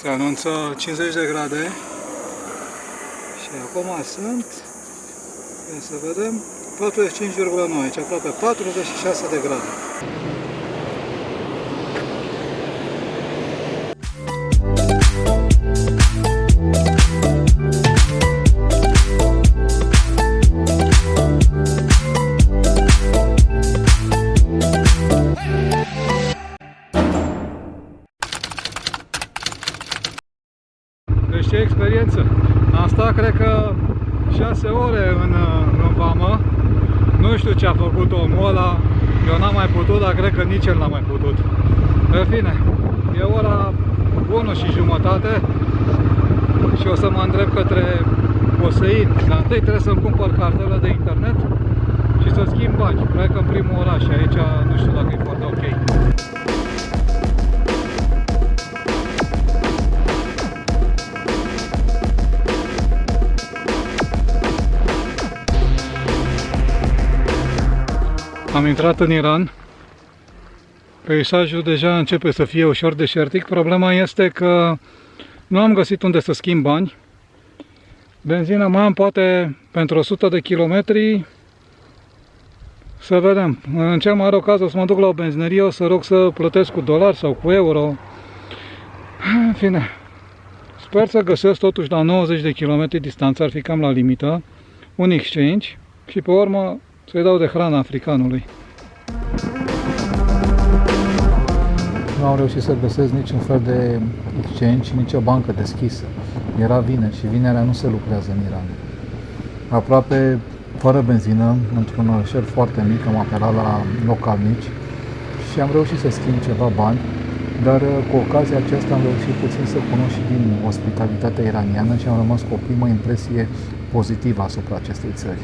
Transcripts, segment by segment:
Se anunță 50 de grade și acum sunt, să vedem, 45,9, aici aproape 46 de grade. Deci ce experiență! Am stat, cred că, 6 ore în vamă. Nu știu ce a făcut omul ăla. Eu n-am mai putut, dar cred că nici el n-a mai putut. În fine, e ora 1:30 și o să mă îndrept către Bosăin. Dar întâi trebuie să-mi cumpăr cartelă de internet și să schimb bani. Plec în primul oraș și aici nu știu dacă e foarte ok. Am intrat în Iran. Peisajul deja începe să fie ușor deșertic. Problema este că nu am găsit unde să schimb bani. Benzina mai am poate pentru 100 de kilometri. Să vedem. În cel mai rău caz o să mă duc la o benzinărie, o să rog să plătesc cu dolari sau cu euro. În fine. Sper să găsesc totuși la 90 de kilometri distanță, ar fi cam la limită, un exchange și pe urmă să-i dau de hrană africanului. Nu am reușit să găsesc niciun fel de exchange, nici o bancă deschisă. Era vineri și vinerea nu se lucrează în Iran. Aproape fără benzină, într-un orășel foarte mic, am apelat la localnici și am reușit să schimb ceva bani, dar cu ocazia aceasta am reușit puțin să cunosc și din ospitalitatea iraniană și am rămas cu o primă impresie pozitivă asupra acestei țări.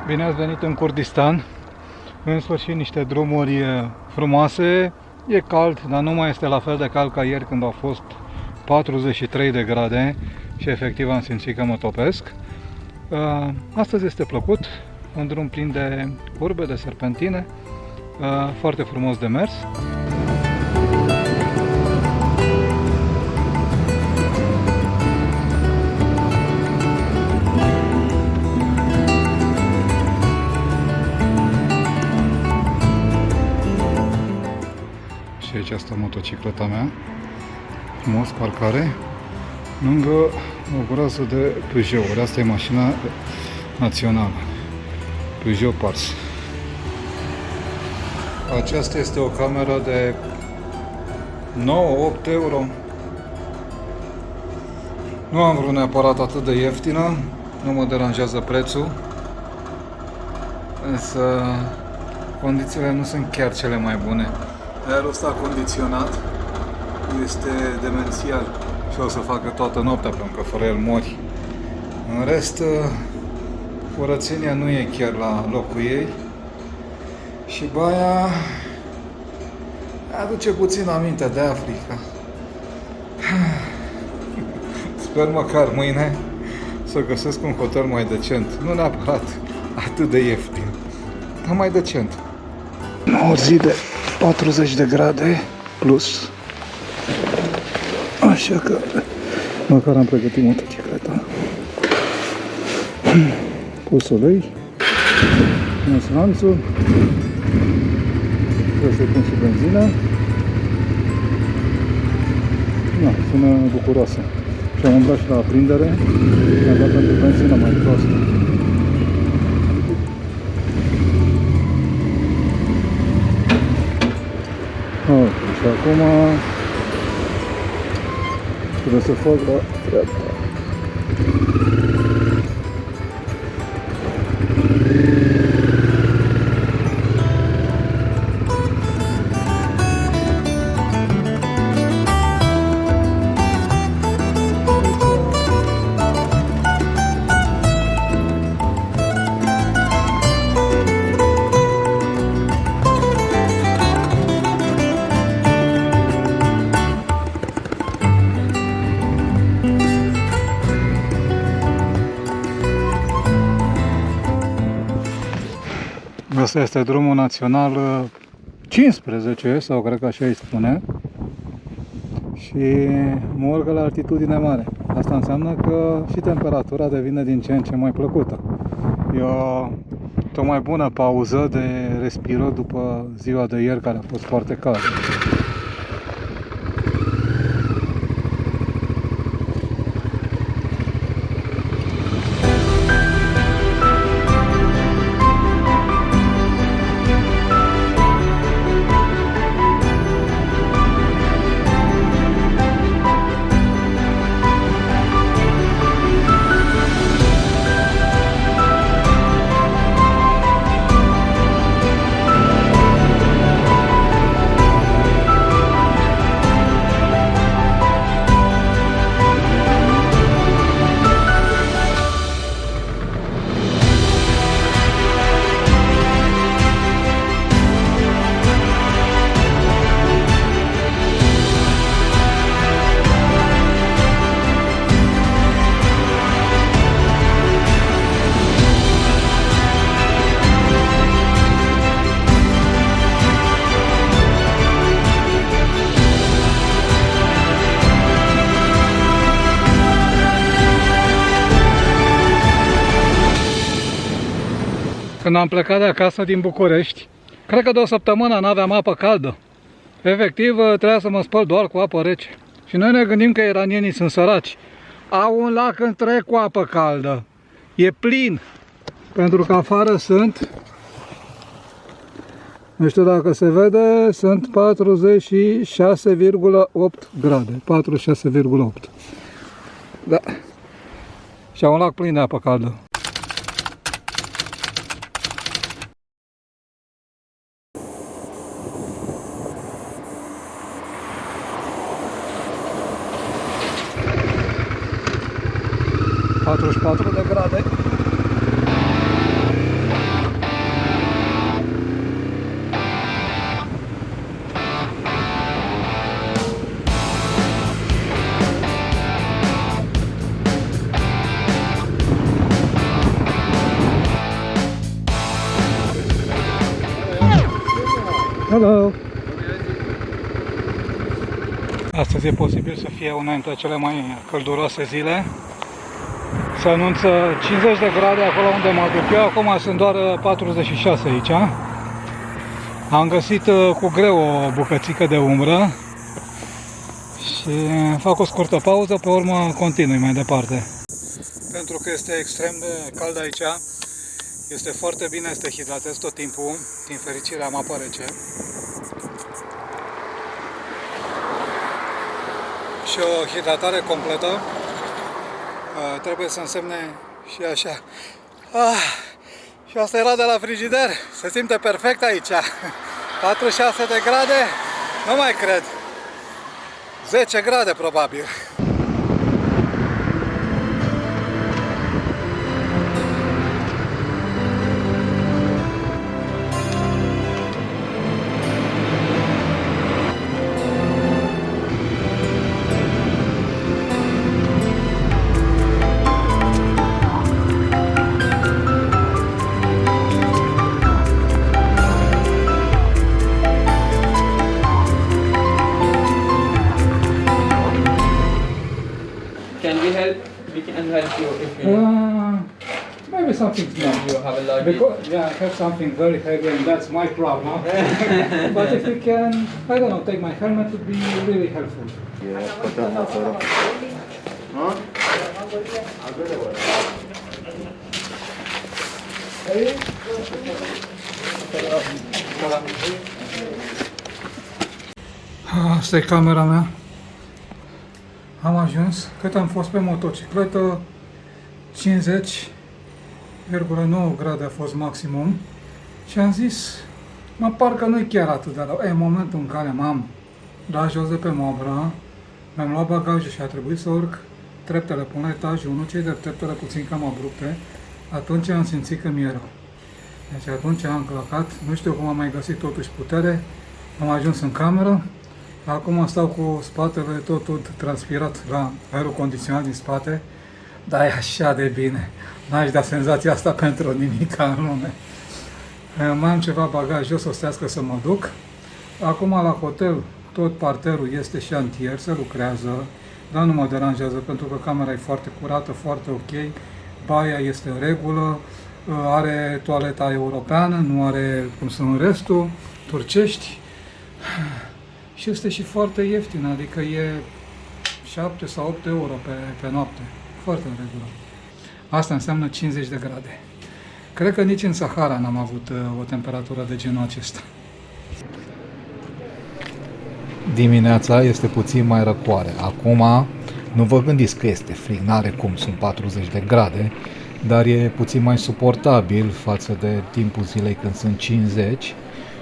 Bine ați venit în Kurdistan. În sfârșit niște drumuri frumoase. E cald, dar nu mai este la fel de cald ca ieri când au fost 43 de grade și efectiv am simțit că mă topesc. Astăzi este plăcut, un drum plin de curbe, de serpentine, foarte frumos de mers. Și aici asta motocicleta mea, frumos parcare, lângă o groază de Peugeot-uri. Asta e mașina națională, Peugeot Pars. Aceasta este o cameră de 9-8 euro. Nu am vrut neapărat atât de ieftină, nu mă deranjează prețul, însă condițiile nu sunt chiar cele mai bune. Aerul ăsta condiționat este demențial și o să facă toată noaptea, pentru că fără el mori. În rest, curățenia nu e chiar la locul ei și baia aduce puțin aminte de Africa. Sper măcar mâine să găsesc un hotel mai decent, nu neapărat atât de ieftin, dar mai decent. O zi de 40 de grade plus, așa că măcar am pregătit motocicleta, pus ulei Pune lanțul. Trebuie să-i pun și benzină. Da, sună bucuroasă. Și am umblat și la aprindere. Mi-a dat pentru benzină mai proastă. Ok, și acum trebuie să fac la dreapta. Asta este drumul național 15, sau cred că așa îi spune. Și mă urcă la altitudine mare. Asta înseamnă că și temperatura devine din ce în ce mai plăcută. E o mai bună pauză de respirat după ziua de ieri, care a fost foarte caldă. Când am plecat de acasă din București, cred că de o săptămână n-aveam apă caldă. Efectiv, trebuia să mă spăl doar cu apă rece. Și noi ne gândim că iranienii sunt săraci. Au un lac întreg cu apă caldă. E plin. Pentru că afară sunt, nu știu dacă se vede, sunt 46,8 grade. 46,8. Da. Și au un lac plin de apă caldă. De grade. Hello! Astăzi e posibil să fie una dintre cele mai călduroase zile. Se anunță 50 de grade acolo unde mă duc eu, acum sunt doar 46 aici. Am găsit cu greu o bucățică de umbră și fac o scurtă pauză, pe urmă continui mai departe. Pentru că este extrem de cald aici, este foarte bine să te hidratezi tot timpul, din fericire am apă rece. Și o hidratare completă trebuie să însemne și așa. Și asta era de la frigider. Se simte perfect aici. 46 de grade, nu mai cred. 10 grade probabil. something small. You have a luggage. Because, yeah, I have something very heavy and that's my problem. But if you can, I don't know, take my helmet would be really helpful. Asta e camera mea. Am ajuns. Cât am fost pe motocicletă? 50,9 grade a fost maximum. Și am zis, mă, parcă nu-i chiar atât de rău. În momentul în care m-am dat jos de pe mobră, mi-am luat bagajul și a trebuit să urc treptele până la etajul 1, cei de treptele puțin cam abrupte, atunci am simțit că mi-e rău. Deci atunci am călcat, nu știu cum am mai găsit totuși putere, am ajuns în cameră, acum stau cu spatele tot transpirat la aerul condiționat din spate, dar e așa de bine, n-aș da senzația asta pentru nimic în lume. Mai am ceva bagaj jos, o stească să mă duc. Acum la hotel tot parterul este șantier, se lucrează, dar nu mă deranjează pentru că camera e foarte curată, foarte ok, baia este în regulă, are toaleta europeană, nu are cum sunt restul, turcești și este și foarte ieftin, adică e 7 sau 8 euro pe noapte, foarte în regulă. Asta înseamnă 50 de grade. Cred că nici în Sahara n-am avut o temperatură de genul acesta. Dimineața este puțin mai răcoare. Acum nu vă gândiți că este frig, n-are cum, sunt 40 de grade, dar e puțin mai suportabil față de timpul zilei când sunt 50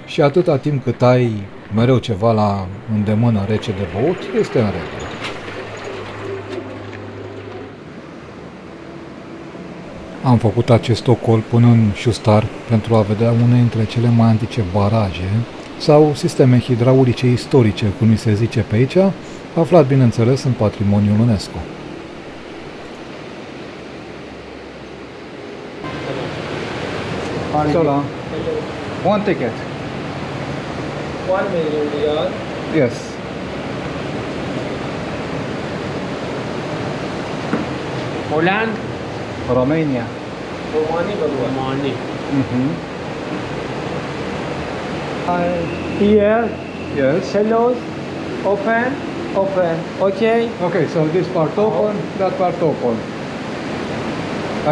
și atâta timp cât ai mereu ceva la îndemână rece de băut, este în regulă. Am făcut acest ocol până în Șustar pentru a vedea une dintre cele mai antice baraje sau sisteme hidraulice istorice, cum îi se zice pe aici, aflat, bineînțeles, în patrimoniul UNESCO. Salam. One ticket. 1 million riyal. Yes. Holland. Romania. Romani. Here. Yes. Hello. Open. Okay. Okay, so this part open, that part open.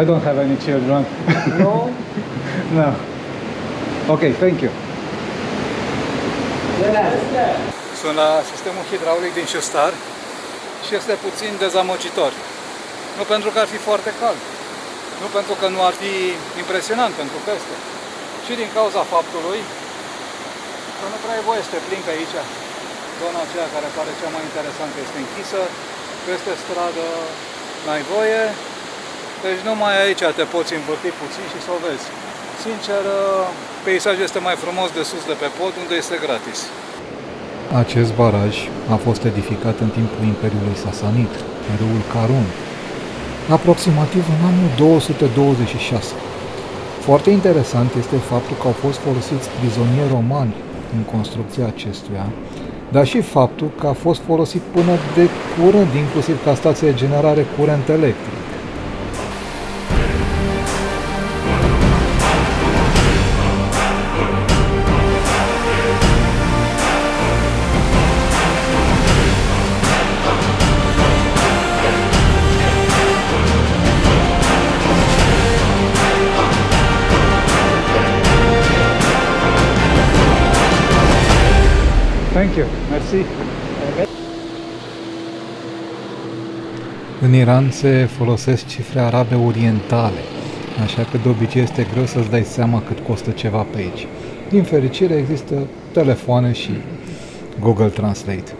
I don't have any children. No. No. Okay, thank you. Sunt la sistemul hidraulic din Șustar și este puțin dezamăgitor. Nu pentru că ar fi foarte cald, nu pentru că nu ar fi impresionant pentru peste, ci din cauza faptului că nu prea ai voie să te plimbi pe aici. Zona aceea care pare cea mai interesantă este închisă, peste stradă n-ai voie, deci numai aici te poți învârti puțin și să o vezi. Sincer, peisajul este mai frumos de sus de pe pod, unde este gratis. Acest baraj a fost edificat în timpul Imperiului Sasanid, pe râul Karun, aproximativ în anul 226. Foarte interesant este faptul că au fost folosiți prizonieri romani în construcția acestuia, dar și faptul că a fost folosit până de curând, inclusiv ca stație de generare curent electric. Thank you. Merci. În Iran se folosesc cifre arabe orientale, așa că de obicei este greu să-ți dai seama cât costă ceva pe aici. Din fericire există telefoane și Google Translate.